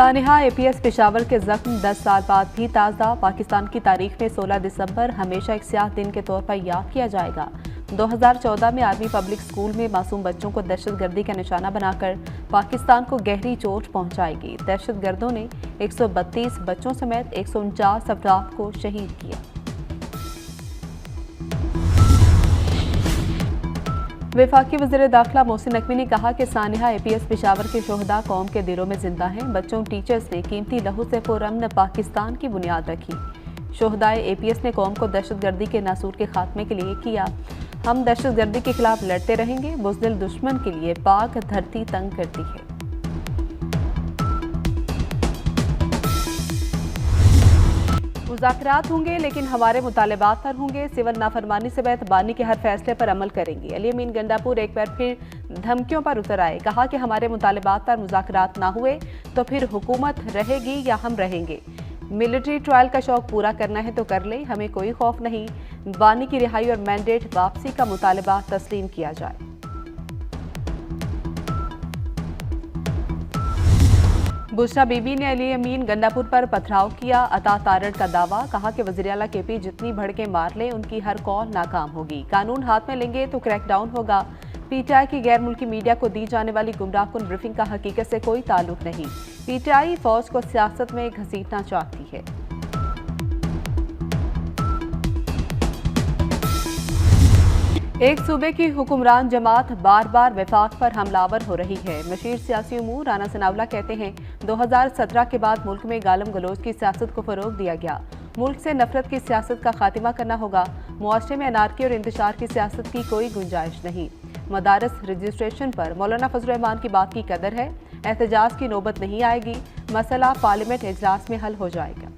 सानिहा APS Peshawar के जख्म 10 साल बाद भी ताज़ा। पाकिस्तान की तारीख में 16 दिसंबर हमेशा एक स्याह दिन के तौर पर याद किया जाएगा। 2014 में आर्मी पब्लिक स्कूल में मासूम बच्चों को दहशतगर्दी का निशाना बनाकर पाकिस्तान को गहरी चोट पहुंचाएगी। दहशतगर्दों ने 132 बच्चों समेत 149 अफराद को शहीद किया। वफाकी वज़ीर दाखिला मोहसिन नकवी ने कहा कि सानिहा APS पेशावर के शोहदा कौम के दिलों में जिंदा हैं। बच्चों टीचर्स ने कीमती लहू से पुरअमन पाकिस्तान की बुनियाद रखी। शोहदाए APS ने कौम को दहशतगर्दी के नासूर के खात्मे के लिए किया। हम दहशतगर्दी के खिलाफ लड़ते रहेंगे। बुज़दिल दुश्मन के लिए पाक धरती तंग करती है। मुज़ाकरात होंगे लेकिन हमारे मुतालबात पर होंगे। सिविल नाफरमानी से बेतबानी के हर फैसले पर अमल करेंगे। अली अमीन गंडापुर एक बार फिर धमकियों पर उतर आए। कहा कि हमारे मुतालबात पर मुज़ाकरात ना हुए तो फिर हुकूमत रहेगी या हम रहेंगे। मिलिट्री ट्रायल का शौक पूरा करना है तो कर ले, हमें कोई खौफ नहीं। बानी की रिहाई और मैंडेट वापसी का मुतालबा तस्लीम किया जाए। बुशरा बीबी ने अली अमीन गंडापुर पर पथराव किया। अता तारड़ का दावा। कहा कि वज़ीर आला KP जितनी भड़के मार ले उनकी हर कॉल नाकाम होगी। कानून हाथ में लेंगे तो क्रैकडाउन होगा। PTI की गैर मुल्की मीडिया को दी जाने वाली गुमराहकुन ब्रीफिंग का हकीकत से कोई ताल्लुक नहीं। PTI फौज को सियासत में घसीटना चाहती है। एक सूबे की हुक्मरान जमात बार बार वफाक पर हमलावर हो रही है। मशीर सियासी उमूर राना सनाउल्लाह कहते हैं 2017 के बाद मुल्क में गालम गलोच की सियासत को फरोग दिया गया। मुल्क से नफरत की सियासत का खात्मा करना होगा। मुआशरे में अनारकी और इंतशार की सियासत की कोई गुंजाइश नहीं। मदारस रजिस्ट्रेशन पर मौलाना फजल रहमान की बात की कदर है। एहतजाज की नौबत नहीं आएगी। मसला पार्लियामेंट इजलास में हल हो जाएगा।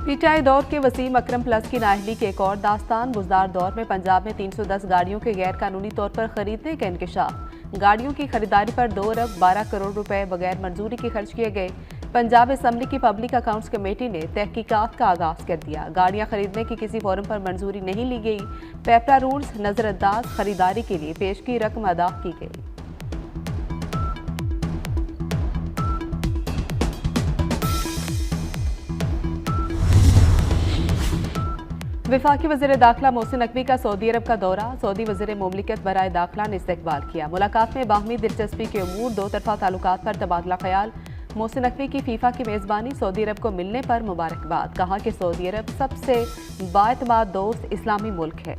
PTI दौर के वसीम अकरम प्लस की नाअहली की एक और दास्तान। बुजदार दौर में पंजाब में 310 गाड़ियों के गैर कानूनी तौर पर खरीदने का इंकशाफ। गाड़ियों की खरीदारी पर 2 अरब 12 करोड़ रुपए बगैर मंजूरी के खर्च किए गए। पंजाब असम्बली की पब्लिक अकाउंट्स कमेटी ने तहकीकात का आगाज कर दिया। गाड़ियां खरीदने की किसी फॉर्म पर मंजूरी नहीं ली गई। पेपरा रूल्स नजरअंदाज, खरीदारी के लिए पेश की रकम अदा की गई। वफाकी वज़ीर दाखिला मोहसिन नकवी का सऊदी अरब का दौरा। सऊदी वज़ीर मुमलिकत बराए दाखिला ने इस्तकबाल किया। मुलाकात में बाहमी दिलचस्पी के उमूर, दो तरफा ताल्लुकात पर तबादला ख्याल। मोहसिन नकवी की फीफा की मेज़बानी, सऊदी अरब को मिलने पर मुबारकबाद। कहा कि सऊदी अरब सबसे बाएतमाद दोस्त इस्लामी मुल्क है।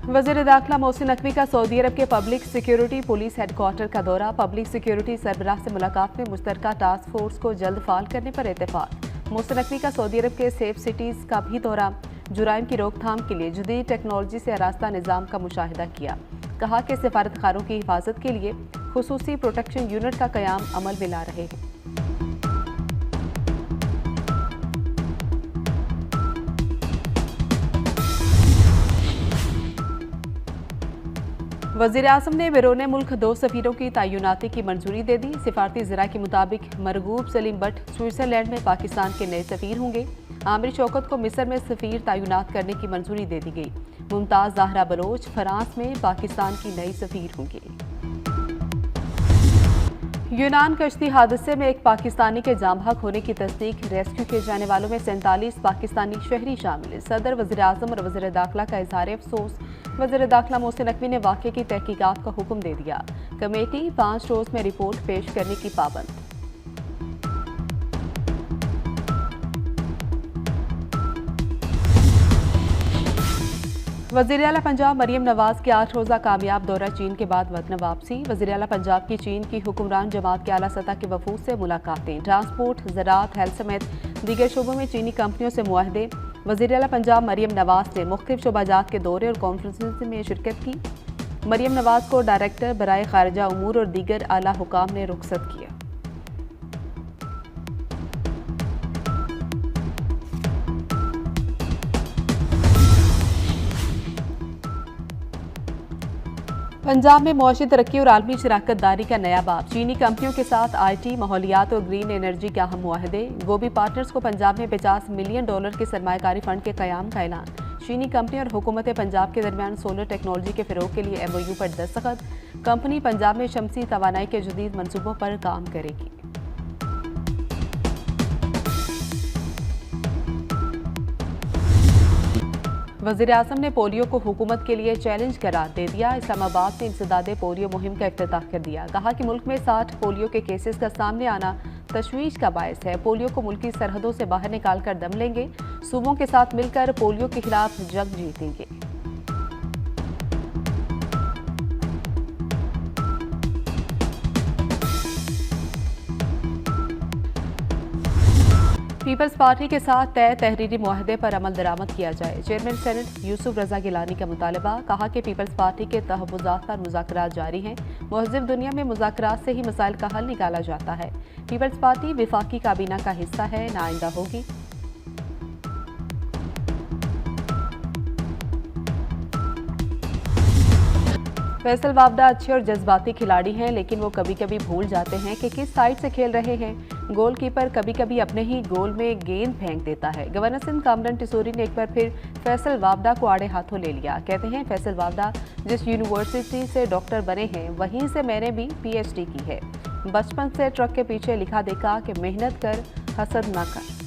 वज़ीर दाखिला मोहसिन नकवी का सऊदी अरब के पब्लिक सिक्योरिटी पुलिस हेडक्वार्टर का दौरा। पब्लिक सिक्योरिटी सरबराह से मुलाकात में मुश्तरका टास्क फोर्स को जल्द फाल करने पर इत्तेफाक। मोहसिन नकवी का सऊदी अरब के सेफ सिटीज़ का भी दौरा। जुराइम की रोकथाम के लिए जदीद टेक्नोलॉजी से आरास्ता निज़ाम का मुशाहिदा किया। कहा कि सिफारतखारों की हिफाजत के लिए खुसूसी प्रोटेक्शन यूनिट का क़याम अमल में ला रहे हैं। वज़ीर आज़म ने बैरून मुल्क 2 सफ़ीरों की तैनाती की मंजूरी दे दी। सिफारती ज़रा के मुताबिक मरगूब सलीम भट्ट स्विट्ज़रलैंड में पाकिस्तान के नए सफ़ीर होंगे। आमिर शौकत को मिस्र में सफ़ीर तैनात करने की मंजूरी दे दी गई। मुमताज़ ज़हरा बलोच फ्रांस में पाकिस्तान की नई सफ़ीर होंगी। यूनान कश्ती हादसे में एक पाकिस्तानी के जाम बहक होने की तस्दीक। रेस्क्यू किए जाने वालों में 47 पाकिस्तानी शहरी शामिल। सदर, वज़ीर आज़म और वज़ीर दाखिला का इज़हार अफसोस। वज़ीर दाखिला मोहसिन नकवी ने वाक़े की तहकीकात का हुक्म दे दिया। कमेटी 5 रोज़ में रिपोर्ट पेश करने की पाबंद। वज़ीर आला पंजाब मरियम नवाज की 8 रोज़ा कामयाब दौरा चीन के बाद वतन वापसी। वज़ीर आला पंजाब की चीन की हुक्मरान जमात के आला सतह के वफूद से मुलाकातें। ट्रांसपोर्ट, ज़राअत, हेल्थ समेत दीगर शोबों में चीनी कंपनियों से मुआहदे। वज़ीर आला पंजाब मरियम नवाज ने मुख्तलिफ शोबाजात के दौरे और कॉन्फ्रेंस में शिरकत की। मरियम नवाज को डायरेक्टर बराए खारजा उमूर और दीगर आला हुकाम ने रुखसत किया। पंजाब में मौशी तरक्की और आलमी शराकतदारी का नया बाब। चीनी कंपनियों के साथ आईटी, माहौलियात और ग्रीन एनर्जी के अहम मुआहदे। गोबी पार्टनर्स को पंजाब में $50 मिलियन के सरमायाकारी फंड के क़याम का ऐलान। चीनी कंपनी और हुकूमत पंजाब के दरमियान सोलर टेक्नोलॉजी के फ़रोग के लिए MOU पर दस्तखत। कंपनी पंजाब में शमसी तवानाई के जदीद मनसूबों पर काम करेगी। वज़ीर-ए-आज़म ने पोलियो को हुकूमत के लिए चैलेंज करार दे दिया। इस्लामाबाद में इंसदादे पोलियो मुहिम का इफ्तिताह कर दिया। कहा कि मुल्क में 60 पोलियो के केसेस का सामने आना तशवीश का बायस है। पोलियो को मुल्की सरहदों से बाहर निकाल कर दम लेंगे। सूबों के साथ मिलकर पोलियो के खिलाफ जंग जीतेंगे। पीपल्स पार्टी के साथ तय तहरीरी मुआहदे पर अमल दरामद किया जाए। चेयरमैन सेनेट यूसुफ रजा गिलानी का मुतालबा। कहा कि पीपल्स पार्टी के तहफ़्फ़ुज़ात पर मुज़ाकरात जारी हैं। मुहज़्ज़िब दुनिया में मुज़ाकरात से ही मसाइल का हल निकाला जाता है। पीपल्स पार्टी विफाकी काबीना का हिस्सा है, न आइंदा होगी। फैसल वावडा अच्छे और जज्बाती खिलाड़ी हैं, लेकिन वो कभी कभी भूल जाते हैं कि किस साइड से खेल रहे हैं। गोलकीपर कभी कभी अपने ही गोल में गेंद फेंक देता है। गवर्नर सिंध कामरान टिसोरी ने एक बार फिर फैसल वावडा को आड़े हाथों ले लिया। कहते हैं फैसल वावडा जिस यूनिवर्सिटी से डॉक्टर बने हैं वहीं से मैंने भी PhD की है। बचपन से ट्रक के पीछे लिखा देखा कि मेहनत कर, हसद ना कर।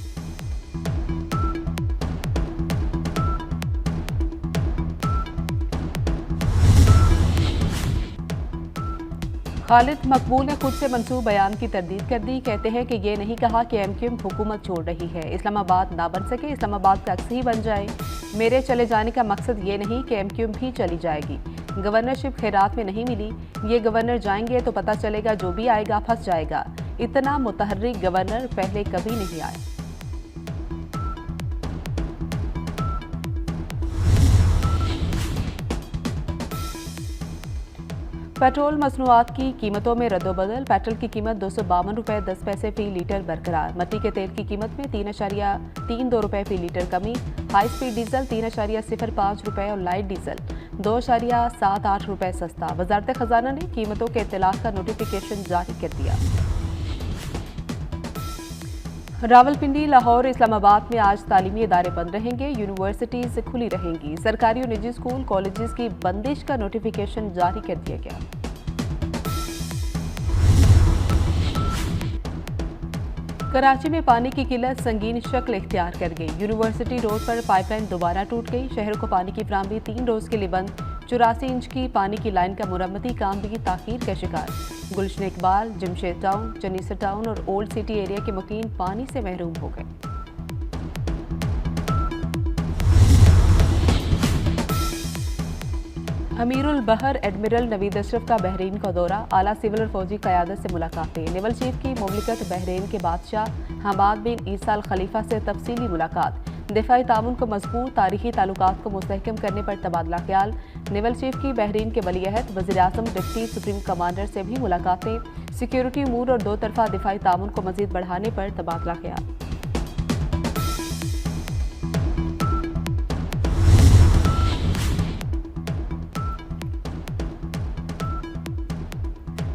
खालिद मकबूल ने खुद से मंसूब बयान की तरदीद कर दी। कहते हैं कि ये नहीं कहा कि MQM हुकूमत छोड़ रही है। इस्लामाबाद ना बन सके, इस्लामाबाद का अक्स ही बन जाए। मेरे चले जाने का मकसद ये नहीं कि MQM भी चली जाएगी। गवर्नरशिप खैरात में नहीं मिली। ये गवर्नर जाएंगे तो पता चलेगा जो भी आएगा फंस जाएगा। इतना मुतहर्रिक गवर्नर पहले कभी नहीं आया। पेट्रोल मसनूआत की कीमतों में रद्दोबदल। पेट्रोल की कीमत 252 रुपये 10 पैसे फी लीटर बरकरार। मट्टी के तेल की कीमत में 3.32 रुपये फी लीटर कमी। हाई स्पीड डीजल 3.05 रुपये और लाइट डीजल 2.78 रुपये सस्ता। वजारत खजाना ने कीमतों के इत्तलाक का नोटिफिकेशन जारी कर दिया। रावलपिंडी, लाहौर, इस्लामाबाद में आज तालीमी इदारे बंद रहेंगे। यूनिवर्सिटीज खुली रहेंगी। सरकारी और निजी स्कूल कॉलेजेस की बंदिश का नोटिफिकेशन जारी कर दिया गया। कराची में पानी की किल्लत संगीन शक्ल इख्तियार कर गई। यूनिवर्सिटी रोड पर पाइपलाइन दोबारा टूट गई। शहर को पानी की फराहमी 3 रोज के लिए बंद। 84 इंच की पानी की लाइन का मुरम्मती काम भी ताखीर का शिकार। गुलशन इकबाल, जमशेद टाउन, चनीसर टाउन और ओल्ड सिटी एरिया के मुकीम पानी से महरूम हो गए। अमीरुल बहर एडमिरल नवीद अशरफ का बहरीन का दौरा। आला सिविल और फौजी क़यादत से मुलाकातें। नेवल चीफ की मुमलिकत बहरीन के बादशाह हमाद बिन ईसा अल खलीफा से तफसीली मुलाकात। दिफाई ताउन को मजबूत, तारीखी ताल्लुकात को मुस्तहकम करने पर तबादला ख्याल। नेवल चीफ की बहरीन के वलीअहद वज़ीर-ए-आज़म डिप्टी सुप्रीम कमांडर से भी मुलाकातें। सिक्योरिटी अमूर और 2 तरफा दिफाई ताउन को मजीद बढ़ाने पर तबादला ख्याल।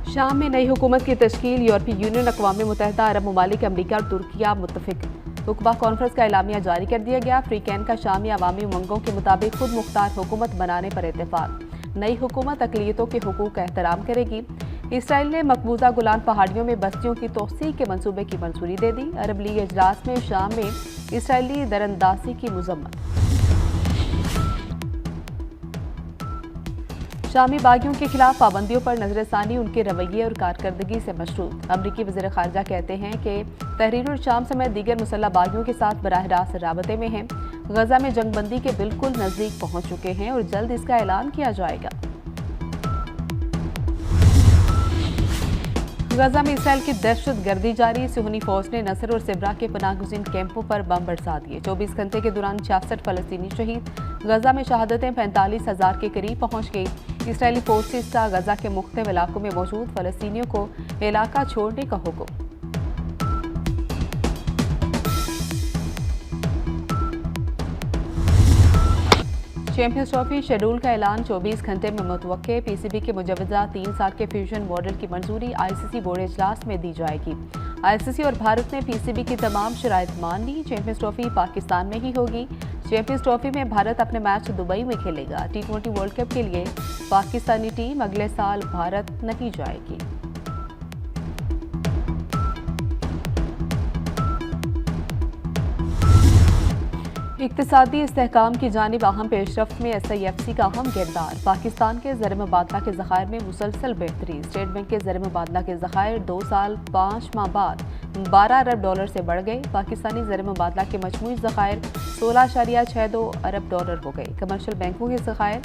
शाम में नई हुकूमत की तश्कील। यूरोपीय यूनियन, अक़वाम मुत्तहिदा अरब ममालिक, अमरीका और तुर्किया मुत्तफिक। हुक्बा कॉन्फ्रेंस का एलामिया जारी कर दिया गया। फ्रीकैन का शामी अवामी उमंगों के मुताबिक खुद मुख्तार हुकूमत बनाने पर इत्तेफाक। नई हुकूमत अक़लियतों के हुकूक का एहतराम करेगी। इसराइल ने मकबूजा गोलान पहाड़ियों में बस्तियों की तोसी के मंसूबे की मंजूरी दे दी। अरब लीग इजलास में शाम में इसराइली दरअंदाजी की मजम्मत। शामी बागियों के खिलाफ पाबंदियों पर नजरसानी उनके रवैये और कारकर्दगी से मशरूत। अमरीकी वज़ीर ख़ारजा कहते हैं कि तहरीर और शाम समेत दीगर मुसल्लह बागियों के साथ बराह रास्त राबते में हैं। गजा में जंगबंदी के बिल्कुल नज़दीक पहुंच चुके हैं और जल्द इसका ऐलान किया जाएगा। गजा में इसराइल की दहशत गर्दी जारी। सुहनी फौज ने नसर और सिबरा के पनाहगुज़ीन कैंपों पर बम बरसा दिए। 24 घंटे के दौरान 66 फ़लस्तीनी शहीद। गजा में शहादतें 45,000 के करीब पहुंच गई। इसराइली फोर्सेस का गजा के मुख्तलिफ इलाकों में मौजूद फ़लस्तीनियों को इलाका छोड़ने का हुक्म। चैंपियंस ट्रॉफी शेड्यूल का ऐलान 24 घंटे में मुतवक्के। पीसीबी के मुजवजा 3 साल के फ्यूजन मॉडल की मंजूरी आईसीसी बोर्ड इजलास में दी जाएगी। आईसीसी और भारत ने पीसीबी की तमाम शराइत मान ली। चैंपियंस ट्रॉफी पाकिस्तान में ही होगी। चैंपियंस ट्रॉफी में भारत अपने मैच दुबई में खेलेगा। T20 वर्ल्ड कप के लिए पाकिस्तानी टीम अगले साल भारत नहीं जाएगी। इक्तिसादी इस्तेहकाम की जानिब अहम पेशरफ्त में SIFC का अहम किरदार। पाकिस्तान के ज़र मुबादला के ज़खायर में मुसलसल बेहतरी। स्टेट बैंक के ज़र मुबादला के ज़खायर 2 साल 5 माह बाद 12 अरब डॉलर से बढ़ गए। पाकिस्तानी ज़र मुबादला के मजमूई ज़खायर 16.62 अरब डॉलर हो गए। कमर्शियल बैंकों के ज़खायर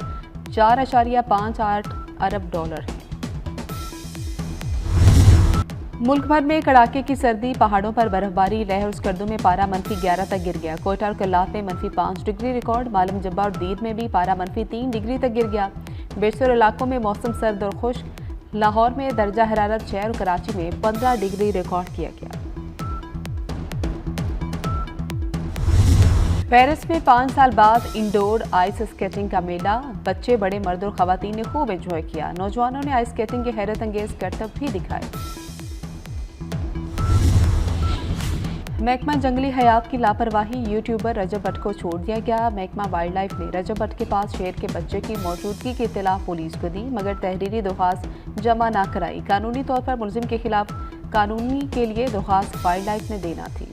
4.58 अरब डॉलर हैं। मुल्क भर में कड़ाके की सर्दी, पहाड़ों पर बर्फबारी, लहर स्कर्दों में पारा -11 तक गिर गया। कोयटा और कल्लात में -5 डिग्री रिकॉर्ड। मालम जब्बा और दीद में भी पारा -3 डिग्री तक गिर गया। बेशतर इलाकों में मौसम सर्द और खुश्क। लाहौर में दर्जा हरारत 6 और कराची में 15 डिग्री रिकॉर्ड किया गया। पेरिस में 5 साल बाद इंडोर आइस स्केटिंग का मेला। बच्चे, बड़े, मर्द और खवातीन ने खूब एंजॉय किया। नौजवानों ने आइस स्केटिंग के हैरत अंगेज करतब भी दिखाए। महकमा जंगली हयात की लापरवाही, यूट्यूबर रजब भट्ट को छोड़ दिया गया। महकमा वाइल्ड लाइफ ने रजब भट्ट के पास शेर के बच्चे की मौजूदगी की इत्तला पुलिस को दी, मगर तहरीरी दरख्वास्त जमा ना कराई। कानूनी तौर पर मुलजिम के खिलाफ कानूनी के लिए दरख्वास्त वाइल्ड लाइफ ने देना थी।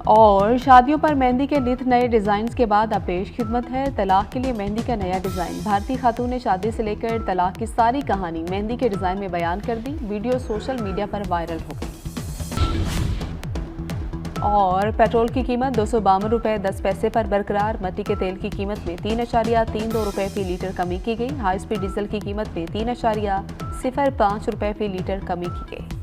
और शादियों पर मेहंदी के नित नए डिज़ाइन के बाद अब पेश खिदमत है तलाक के लिए मेहंदी का नया डिज़ाइन। भारतीय खातून ने शादी से लेकर तलाक की सारी कहानी मेहंदी के डिज़ाइन में बयान कर दी। वीडियो सोशल मीडिया पर वायरल हो गई। और पेट्रोल की कीमत 252 रुपये 10 पैसे पर बरकरार। मट्टी के तेल की कीमत में 3.32 रुपये फी लीटर कमी की गई। हाई स्पीड डीजल की कीमत में 3.05 रुपये फी लीटर कमी की गई।